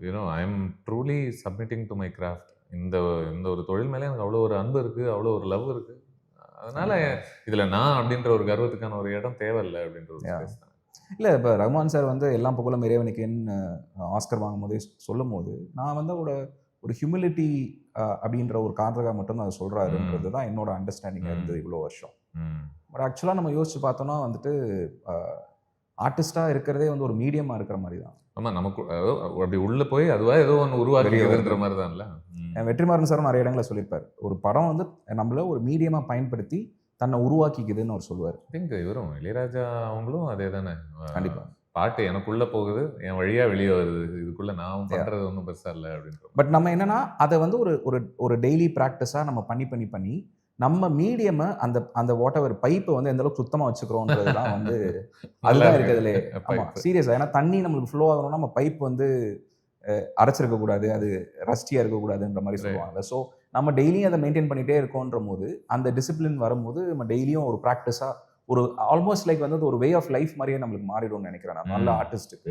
I am truly submitting to my craft. இந்த இந்த ஒரு தொழில் மேலே எனக்கு அவ்வளோ ஒரு அன்பு இருக்கு, அவ்வளோ ஒரு லவ் இருக்கு. அதனால இதுல நான் அப்படின்ற ஒரு கர்வத்துக்கான ஒரு இடம் தேவையில்லை அப்படின்ற ஒரு Yeah. ஸ்பேஸ் தான். இல்லை, இப்போ ரஹ்மான் சார் வந்து எல்லாம் புகழும் இறைவனுக்குன்னு ஆஸ்கர் வாங்கும் போதே சொல்லும் போது நான் வந்து ஒரு ஹியூமிலிட்டி அப்படின்ற ஒரு காரணத்துக்காக மட்டும் அதை சொல்கிறாருன்றது தான் என்னோட அண்டர்ஸ்டாண்டிங்காக இருந்தது இவ்வளோ வருஷம். பட் ஆக்சுவலாக நம்ம யோசிச்சு பார்த்தோம்னா வந்துட்டு ஆர்டிஸ்டாக இருக்கிறதே வந்து ஒரு மீடியமாக இருக்கிற மாதிரி தான். ஆமாம், நமக்கு அப்படி உள்ளே போய் அதுவாக ஏதோ ஒன்று உருவாக்கிடுதுன்ற மாதிரி தான்ல. வெற்றிமாறன் சாரும் நிறைய இடங்களில் சொல்லியிருப்பார், ஒரு படம் வந்து நம்மள ஒரு மீடியமாக பயன்படுத்தி தன்னை உருவாக்கிக்குதுன்னு அவர் சொல்லுவார். திங்க் இவரும் இளையராஜா அவங்களும் அதே தானே. கண்டிப்பாக பாட்டு எனக்குள்ளே போகுது, என் வழியாக வெளியே வருது, இதுக்குள்ளே நான் பண்ணுறது ஒன்றும் பெருசாக இல்லை அப்படின்ற. பட் நம்ம என்னன்னா அதை வந்து ஒரு டெய்லி ப்ராக்டிஸாக நம்ம பண்ணி நம்ம மீடியம் அந்த வாட் எவர் பைப்பை வந்து எந்த அளவுக்கு சுத்தமாக வச்சுக்கிறோன்றது தான் வந்து அதுதான் இருக்கிறதுலே. ஆமாம், சீரியஸாக. ஏன்னா தண்ணி நம்மளுக்கு ஃப்ளோ ஆகணும்னா நம்ம பைப் வந்து அரைச்சிருக்கக்கூடாது, அது ரஸ்டியாக இருக்கக்கூடாதுன்ற மாதிரி சொல்லுவாங்க. ஸோ நம்ம டெய்லியும் அதை மெயின்டைன் பண்ணிகிட்டே இருக்கோன்ற போது அந்த டிசிப்ளின் வரும்போது நம்ம டெய்லியும் ஒரு ப்ராக்டிஸாக ஒரு ஆல்மோஸ்ட் லைக் வந்து ஒரு வே ஆஃப் லைஃப் மாதிரியே நம்மளுக்கு மாறிடும்னு நினைக்கிறேன் நான் நல்ல ஆர்டிஸ்ட்டுக்கு.